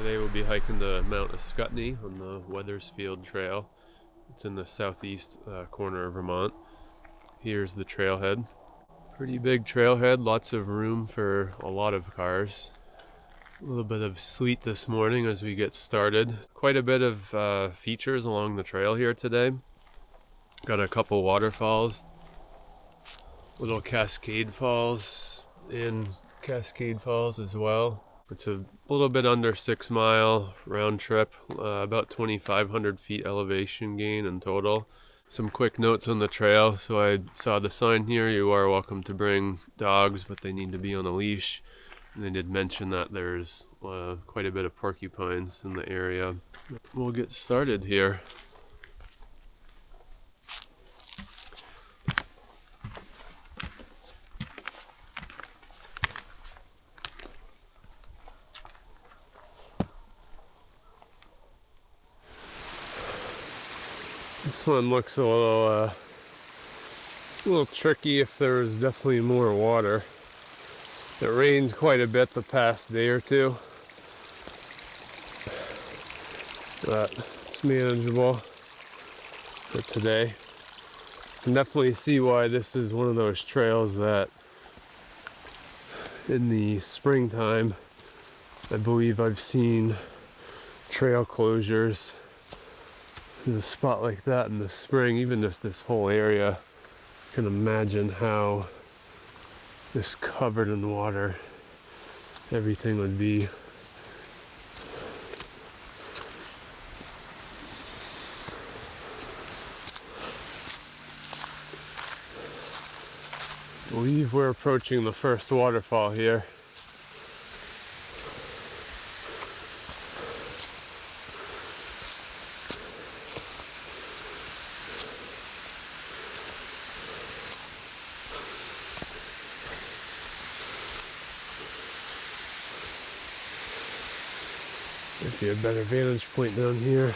Today we'll be hiking to Mt Ascutney on the Weathersfield Trail. It's in the southeast corner of Vermont. Here's the trailhead. Pretty big trailhead, lots of room for a lot of cars. A little bit of sleet this morning as we get started. Quite a bit of features along the trail here today. Got a couple waterfalls, Little Cascade Falls and Cascade Falls as well. It's a little bit under 6 mile round trip, about 2,500 feet elevation gain in total. Some quick notes on the trail. So I saw the sign here, you are welcome to bring dogs, but they need to be on a leash. And they did mention that there's quite a bit of porcupines in the area. We'll get started here. This one looks a little tricky. If there was definitely more water. It rained quite a bit the past day or two, but it's manageable for today. You can definitely see why this is one of those trails that in the springtime, I believe I've seen trail closures in a spot like that in the spring. Even just this whole area, I can imagine how this covered in water everything would be. I believe we're approaching the first waterfall here. Might be a better vantage point down here.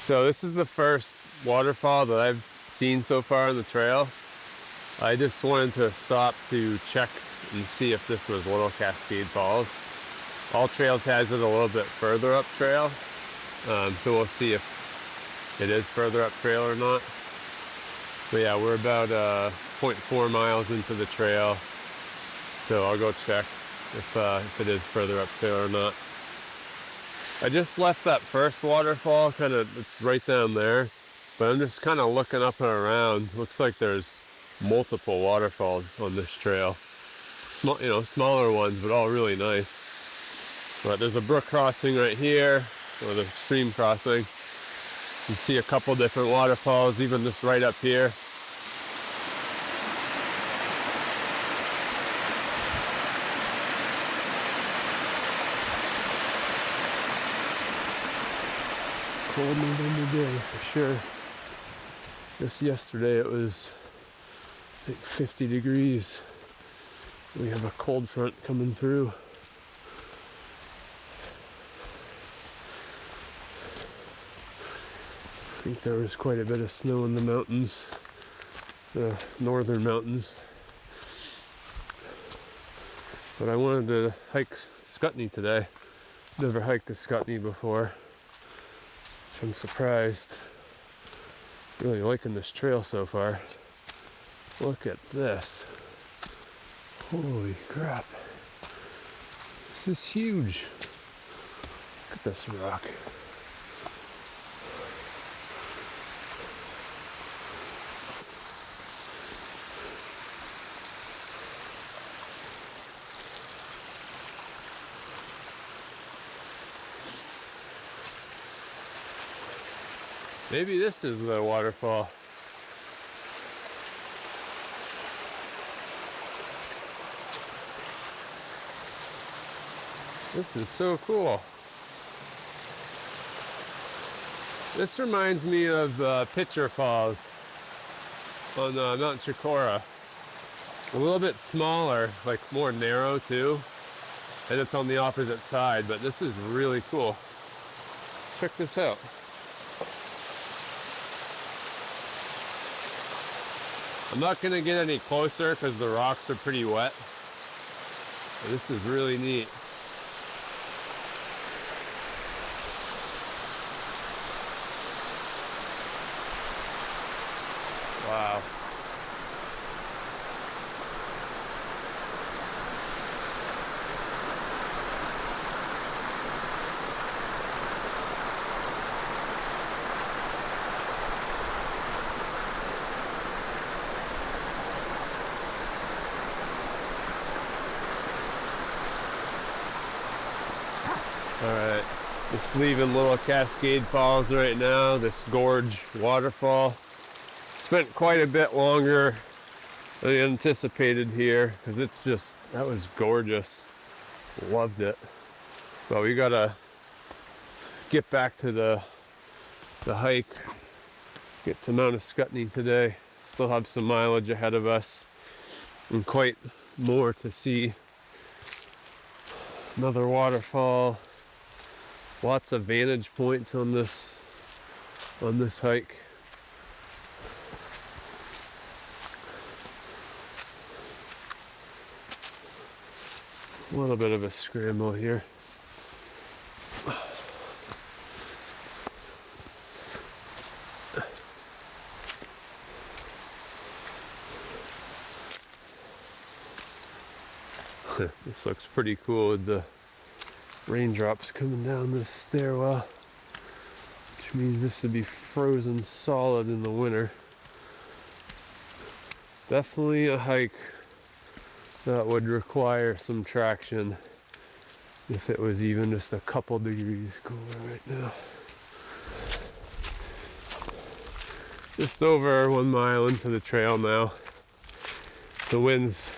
So this is the first waterfall that I've seen so far on the trail. I just wanted to stop to check and see if this was Little Cascade Falls. AllTrails has it a little bit further up trail, so we'll see if it is further up trail or not. But yeah, we're about 0.4 miles into the trail, so I'll go check if it is further up trail or not. I just left that first waterfall, it's right down there, but I'm just kind of looking up and around. Looks like there's multiple waterfalls on this trail. Smaller ones, but all really nice. But there's a brook crossing right here, or the stream crossing. You can see a couple different waterfalls, even just right up here. Cold November day for sure. Just yesterday it was I think 50 degrees. We have a cold front coming through. I think there was quite a bit of snow in the mountains, the northern mountains. But I wanted to hike Ascutney today. Never hiked Ascutney before. I'm surprised. Really liking this trail so far. Look at this. Holy crap. This is huge. Look at this rock. Maybe this is the waterfall. This is so cool. This reminds me of Pitcher Falls on Mount Chicora. A little bit smaller, like more narrow too, and it's on the opposite side, but this is really cool. Check this out. I'm not going to get any closer because the rocks are pretty wet. But this is really neat. Wow. Alright, just leaving Little Cascade Falls right now, this gorge waterfall. Spent quite a bit longer than I anticipated here because it's just, that was gorgeous. Loved it. But we gotta get back to the hike, get to Mt Ascutney today. Still have some mileage ahead of us and quite more to see. Another waterfall. Lots of vantage points on this hike. A little bit of a scramble here. This looks pretty cool with the raindrops coming down this stairwell, which means this would be frozen solid in the winter. Definitely a hike that would require some traction if it was even just a couple degrees cooler right now. Just over 1 mile into the trail now. The winds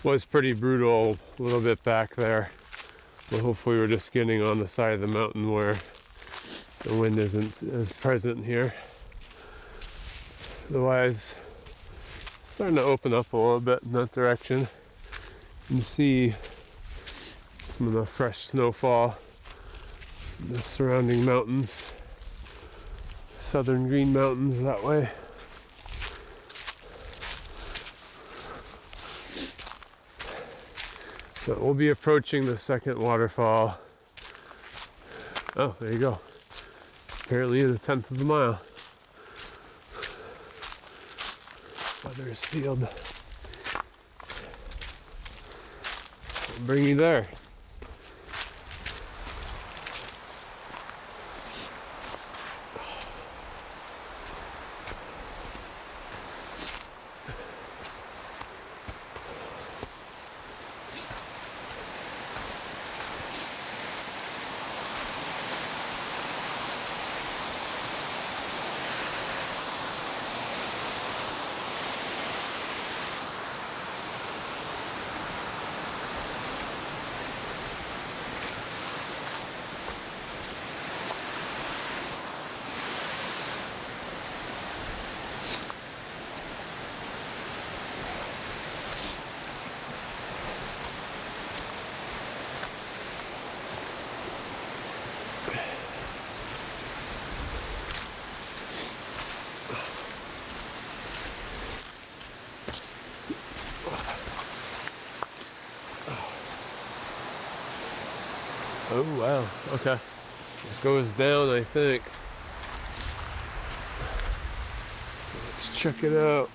was pretty brutal a little bit back there. But hopefully we're just getting on the side of the mountain where the wind isn't as present here. Otherwise, starting to open up a little bit in that direction. You can see some of the fresh snowfall in the surrounding mountains. Southern Green Mountains that way. So we'll be approaching the second waterfall. Oh, there you go. Apparently in 1/10 of a mile. Weathersfield. I'll bring you there. Oh wow, okay. It goes down, I think. Let's check it out.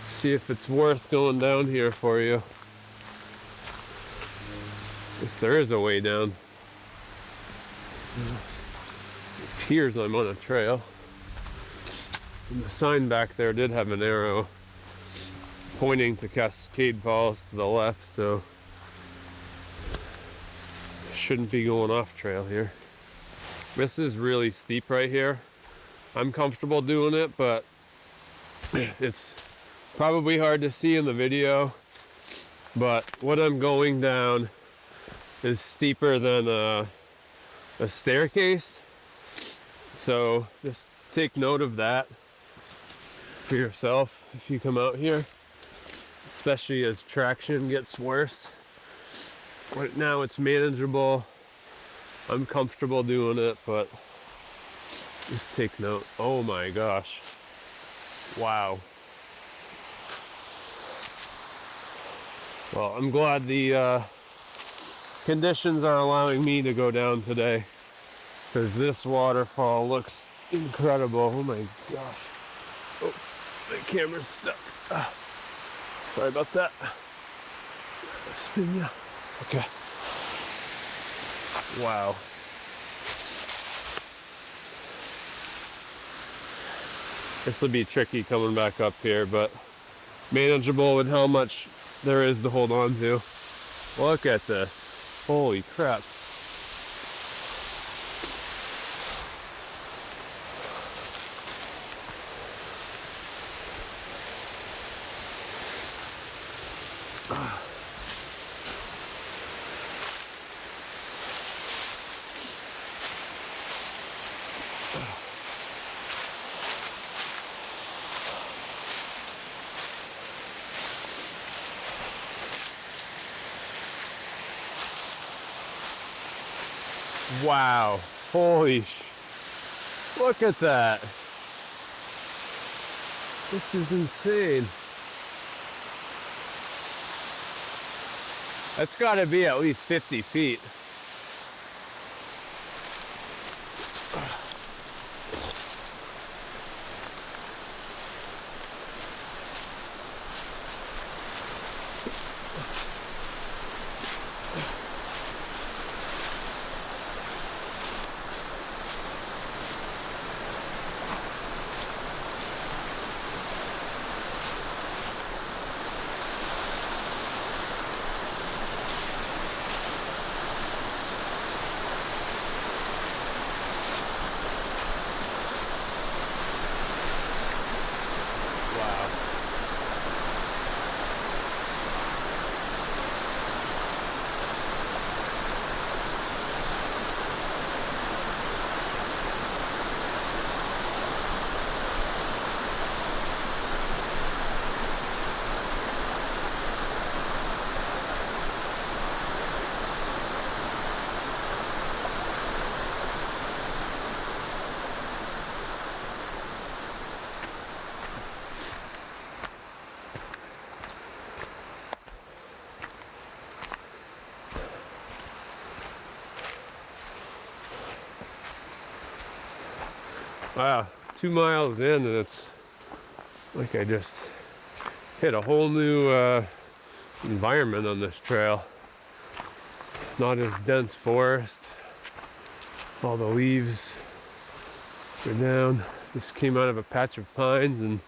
See if it's worth going down here for you. If there is a way down. It appears I'm on a trail. And the sign back there did have an arrow pointing to Cascade Falls to the left, so shouldn't be going off trail here. This is really steep right here. I'm comfortable doing it, but it's probably hard to see in the video. But what I'm going down is steeper than a staircase. So just take note of that for yourself if you come out here, especially as traction gets worse. Right now it's manageable. I'm comfortable doing it, but just take note. Oh my gosh. Wow. Well, I'm glad the conditions are allowing me to go down today, because this waterfall looks incredible. Oh my gosh. Oh, my camera's stuck. Sorry about that. Spin ya. Okay. Wow. This will be tricky coming back up here, but manageable with how much there is to hold on to. Look at this. Holy crap. Wow. Holy look at that. This is insane. That's got to be at least 50 feet. Wow, 2 miles in and it's like I just hit a whole new environment on this trail. Not as dense forest. All the leaves are down. This came out of a patch of pines and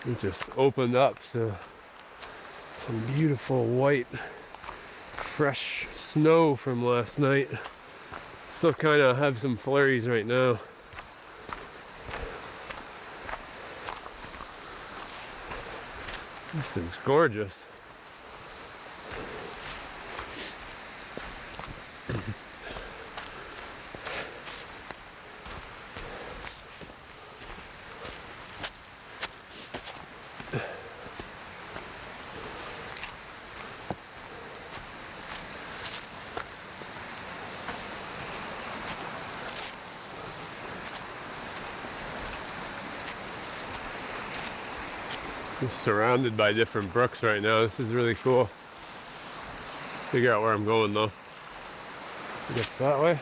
it just opened up. So some beautiful white, fresh snow from last night. Still kind of have some flurries right now. This is gorgeous. Just surrounded by different brooks right now. This is really cool. Figure out where I'm going though. I guess that way.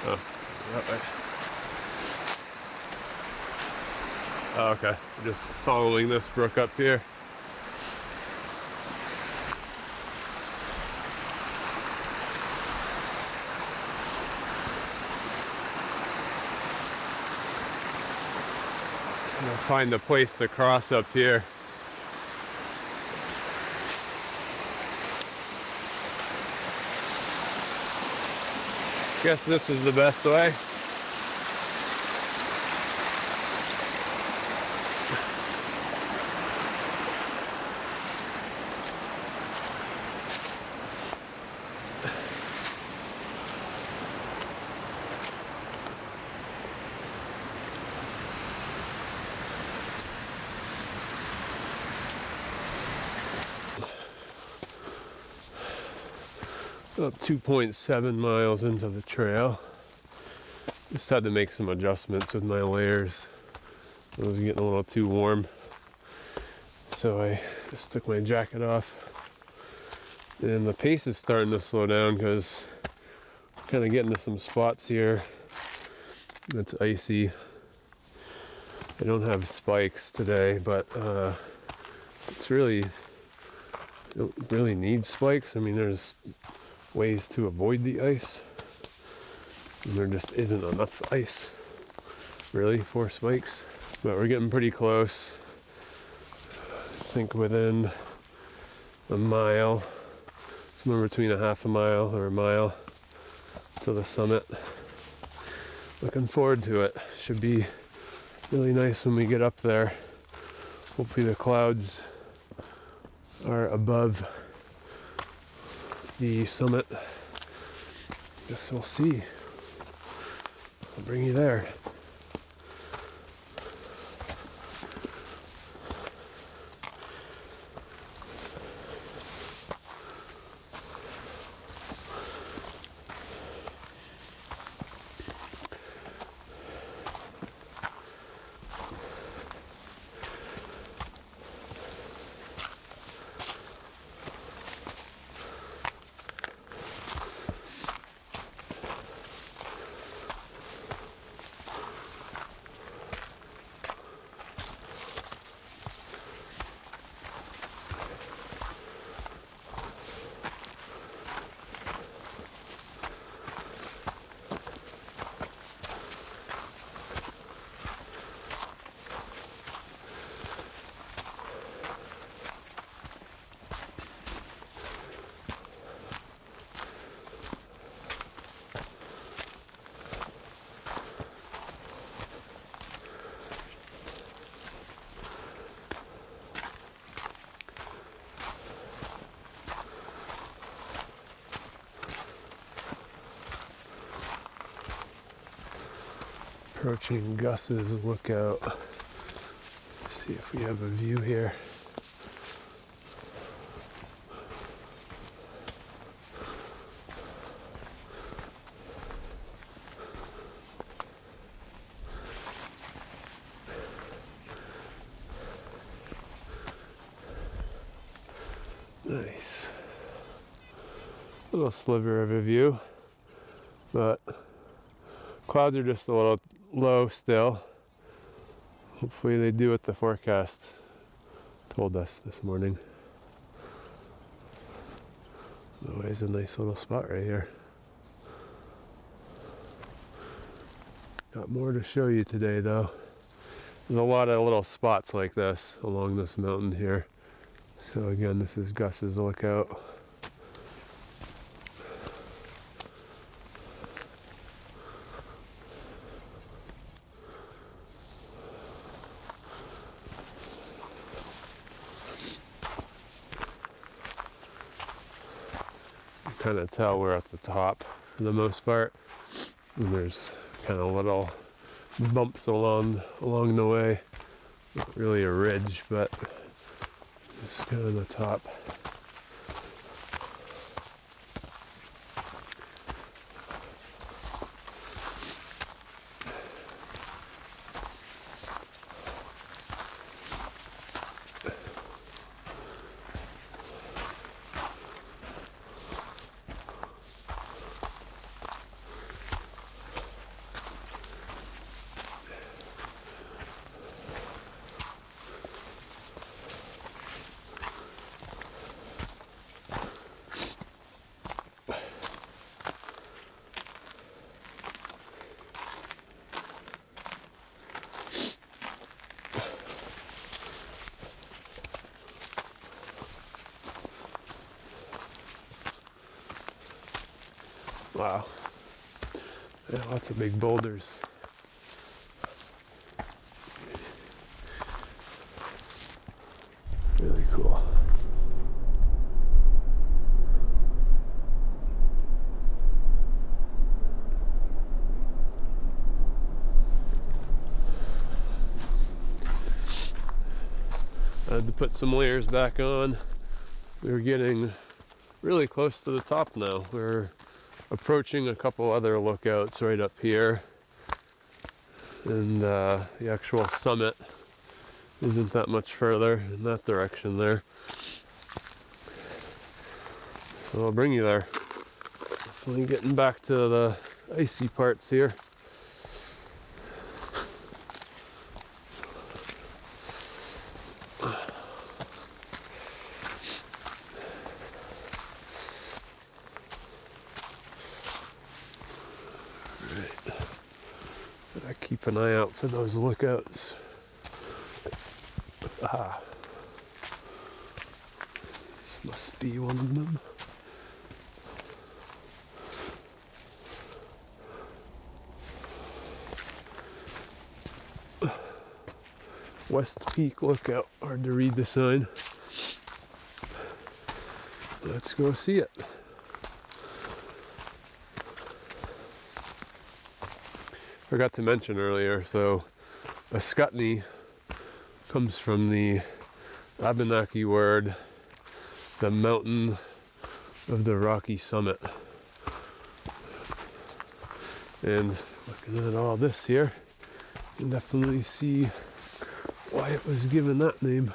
Oh, that way. Oh, okay. Just following this brook up here. Find a place to cross up here. Guess this is the best way. About 2.7 miles into the trail. Just had to make some adjustments with my layers. It was getting a little too warm. So I just took my jacket off. And the pace is starting to slow down because I'm kind of getting to some spots here. It's icy. I don't have spikes today, but it's really, you don't really need spikes. I mean, there's ways to avoid the ice. And there just isn't enough ice, really, for spikes. But we're getting pretty close. I think within a mile, somewhere between a half a mile or a mile to the summit. Looking forward to it. Should be really nice when we get up there. Hopefully the clouds are above the summit. Guess we'll see. I'll bring you there. Approaching Gus's lookout. Let's see if we have a view here. Nice. Little sliver of a view, but clouds are just a little low still. Hopefully they do what the forecast told us this morning. Always a nice little spot right here. Got more to show you today though. There's a lot of little spots like this along this mountain here. So again, this is Gus's lookout. Kind of tell we're at the top for the most part, and there's kind of little bumps along the way. Not really a ridge, but it's kind of the top. Wow. Yeah, lots of big boulders. Really cool. I had to put some layers back on. We were getting really close to the top now. We're approaching a couple other lookouts right up here, and the actual summit isn't that much further in that direction there. So I'll bring you there. Definitely getting back to the icy parts here. Keep an eye out for those lookouts. Ah, this must be one of them. West Peak Lookout. Hard to read the sign. Let's go see it. Forgot to mention earlier, so Ascutney comes from the Abenaki word, the mountain of the rocky summit. And looking at all this here, you can definitely see why it was given that name,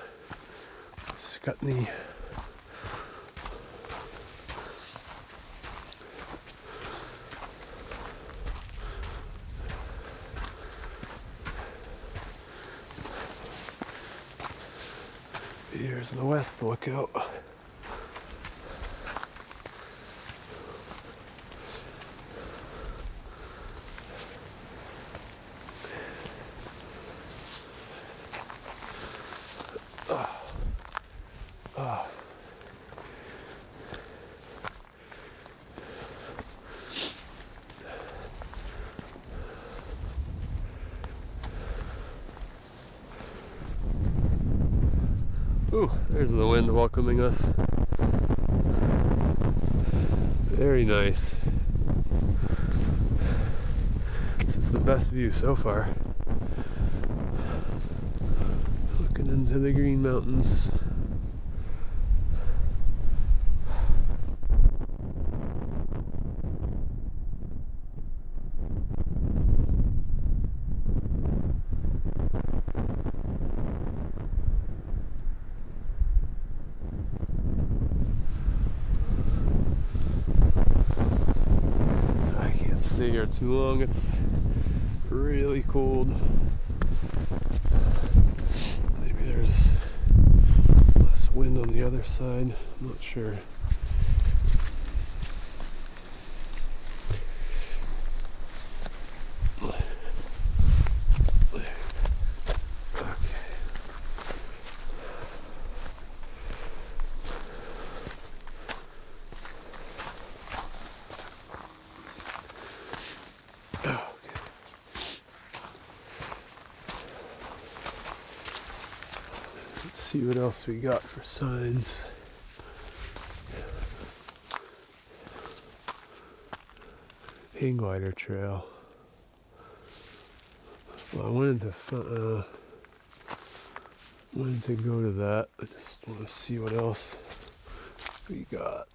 Ascutney. Here's the West Lookout. Ooh, there's the wind welcoming us. Very nice. This is the best view so far. Looking into the Green Mountains. Stay here too long, it's really cold. Maybe there's less wind on the other side, I'm not sure. See what else we got for signs. Hang glider trail. Well, I wanted to go to that. I just want to see what else we got.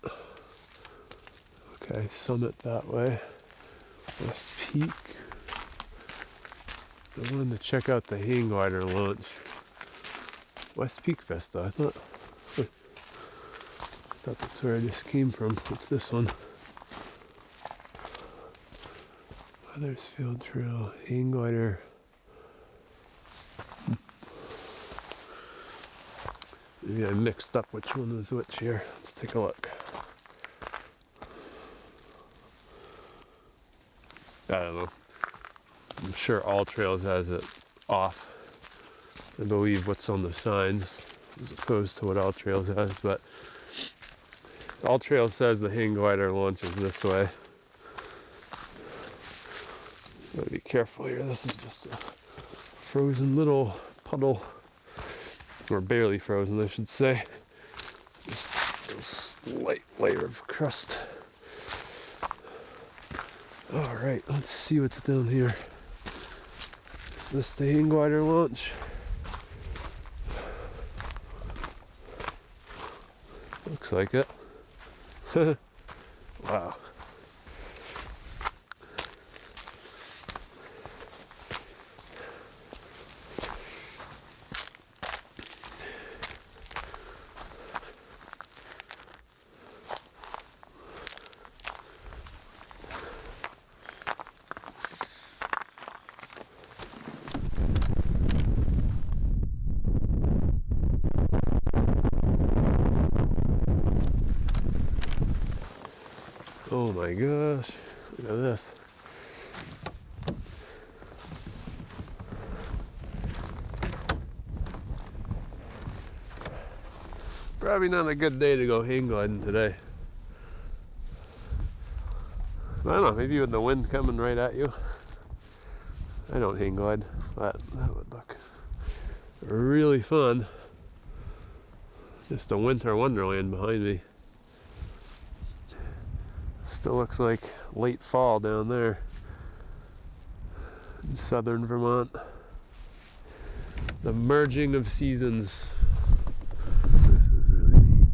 Okay, summit that way. West Peak. I wanted to check out the hang glider launch. West Peak Vista, I thought that's where I just came from. What's this one? Weathersfield Trail, hang glider. Maybe I mixed up which one was which here. Let's take a look. I don't know. I'm sure AllTrails has it off. I believe what's on the signs as opposed to what AllTrails has, but AllTrails says the hang glider launches this way. Gotta be careful here. This is just a frozen little puddle, or barely frozen, I should say. Just a slight layer of crust. All right, let's see what's down here. Is this the hang glider launch? Looks like it. Wow. Oh my gosh, look at this. Probably not a good day to go hang gliding today. I don't know, maybe with the wind coming right at you. I don't hang glide, but that would look really fun. Just a winter wonderland behind me. Still looks like late fall down there in southern Vermont. The merging of seasons. This is really neat.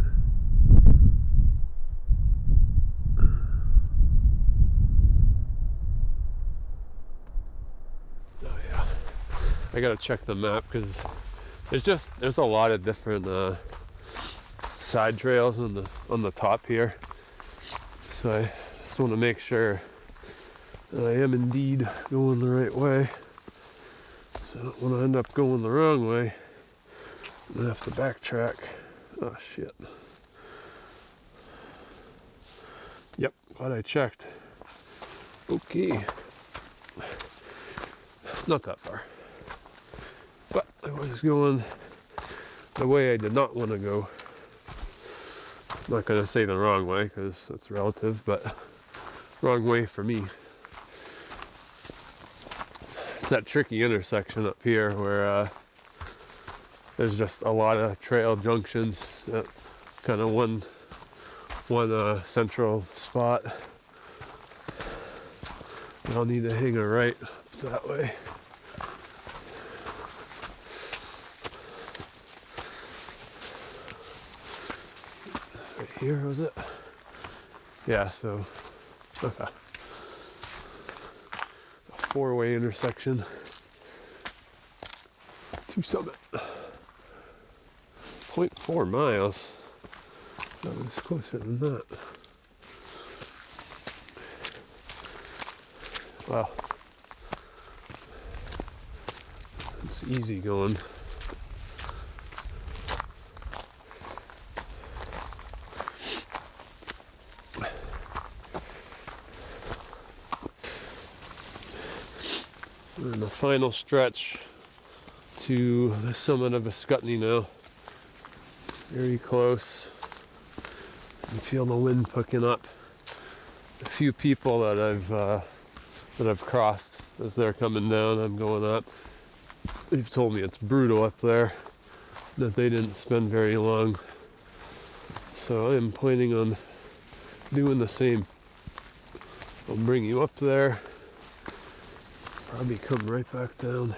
Oh yeah, I gotta check the map because there's a lot of different side trails on the top here. So I just want to make sure that I am indeed going the right way. So I don't want to end up going the wrong way and have to backtrack. Oh shit. Yep, glad I checked. Okay. Not that far. But I was going the way I did not want to go. I'm not going to say the wrong way because that's relative, but wrong way for me. It's that tricky intersection up here where there's just a lot of trail junctions at kind of one central spot. And I'll need to hang a right that way. Here was it? Yeah, so okay. A four-way intersection to Summit. 0.4 miles. That was closer than that. Wow. It's easy going. We're in the final stretch to the summit of Ascutney now. Very close. You feel the wind picking up. A few people that I've crossed as they're coming down, I'm going up. They've told me it's brutal up there, that they didn't spend very long. So I am planning on doing the same. I'll bring you up there. Probably come right back down.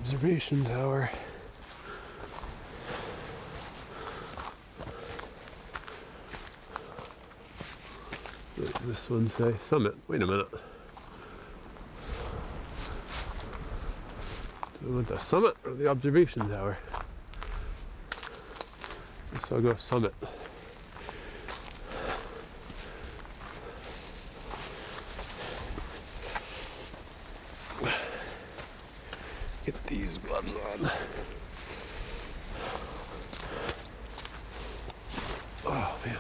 Observation tower. What does this one say? Summit. Wait a minute. Do I want the summit or the observation tower? Guess I'll go summit. Get these gloves on. Oh man.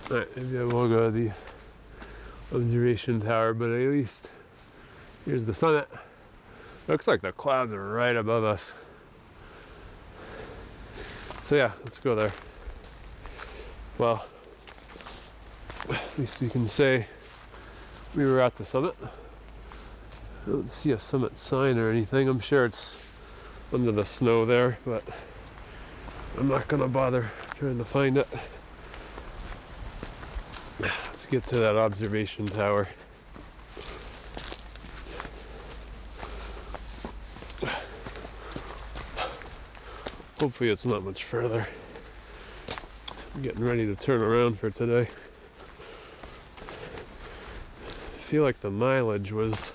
Alright, maybe I will go to the observation tower, but at least here's the summit. Looks like the clouds are right above us. So yeah, let's go there. Well, at least we can say we were at the summit. I don't see a summit sign or anything. I'm sure it's under the snow there, but I'm not gonna bother trying to find it. Let's get to that observation tower. Hopefully it's not much further. I'm getting ready to turn around for today. I feel like the mileage was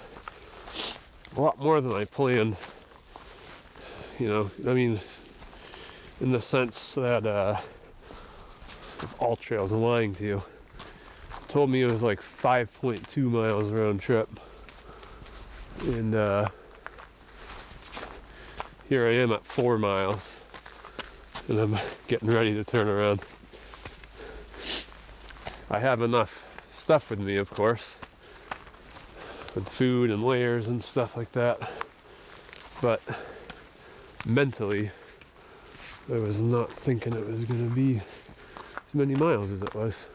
a lot more than I planned. You know, I mean, in the sense that AllTrails, I'm lying to you. Told me it was like 5.2 miles round trip. And here I am at 4 miles. And I'm getting ready to turn around. I have enough stuff with me, of course, with food and layers and stuff like that, but mentally I was not thinking it was going to be as many miles as it was.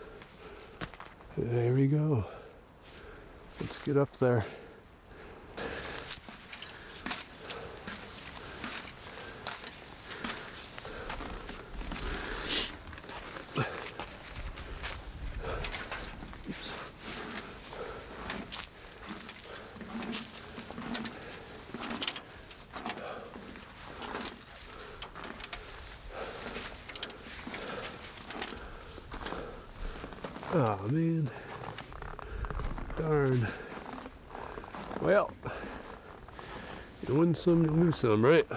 There we go. Let's get up there. Oh man, darn. Well, you win some, you lose some, right?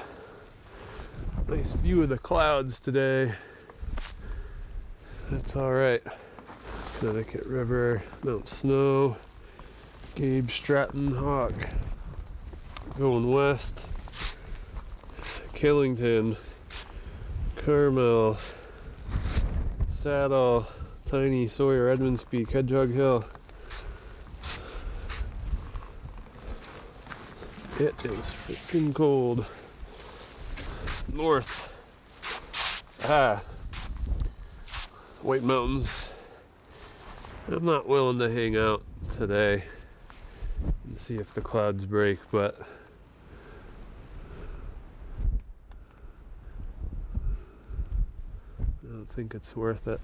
Nice view of the clouds today. That's all right. Connecticut River, Mount Snow, Gabe Stratton Hawk. Going west, Killington, Carmel, Saddle, Tiny, Sawyer, Edmonds Peak, Hedgehog Hill. It is freaking cold. North. White Mountains. I'm not willing to hang out today and see if the clouds break, but I don't think it's worth it.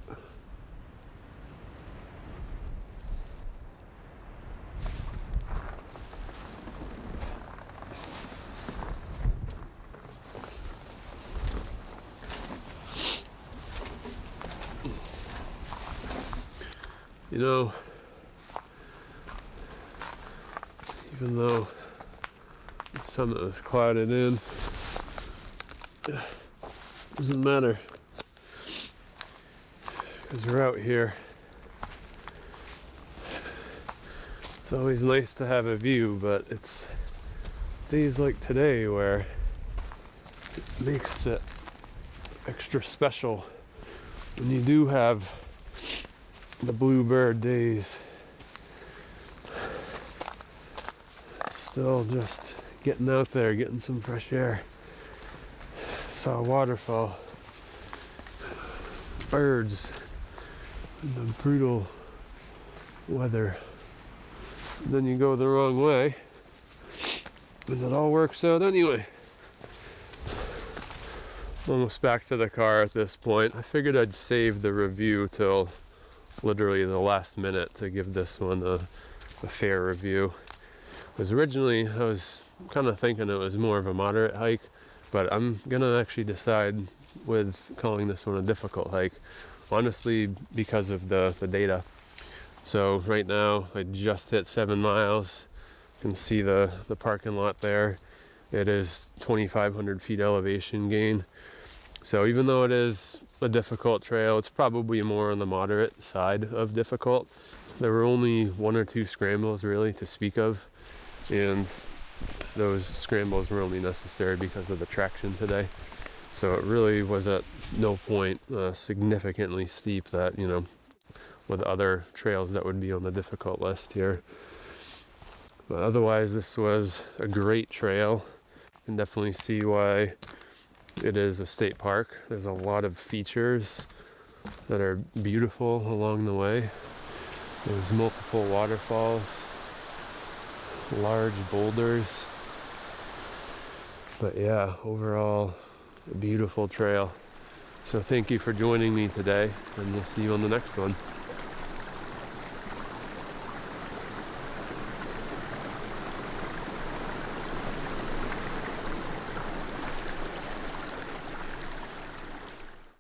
You know, even though the summit is clouded in, doesn't matter, because we're out here. It's always nice to have a view, but it's days like today where it makes it extra special when you do have the bluebird days. Still just getting out there, getting some fresh air. Saw a waterfall. Birds in the brutal weather. And then you go the wrong way, and it all works out anyway. Almost back to the car at this point. I figured I'd save the review till literally the last minute to give this one a fair review. Because originally I was kind of thinking it was more of a moderate hike, but I'm gonna actually decide with calling this one a difficult hike. Honestly, because of the data. So right now I just hit 7 miles. You can see the parking lot there. It is 2,500 feet elevation gain. So even though it is a difficult trail, it's probably more on the moderate side of difficult. There were only 1 or 2 scrambles really to speak of, and those scrambles were only necessary because of the traction today. So it really was at no point significantly steep that, you know, with other trails that would be on the difficult list here. But otherwise, this was a great trail. You can definitely see why it is a state park. There's a lot of features that are beautiful along the way. There's multiple waterfalls, large boulders. But yeah, overall, a beautiful trail. So thank you for joining me today, and we'll see you on the next one.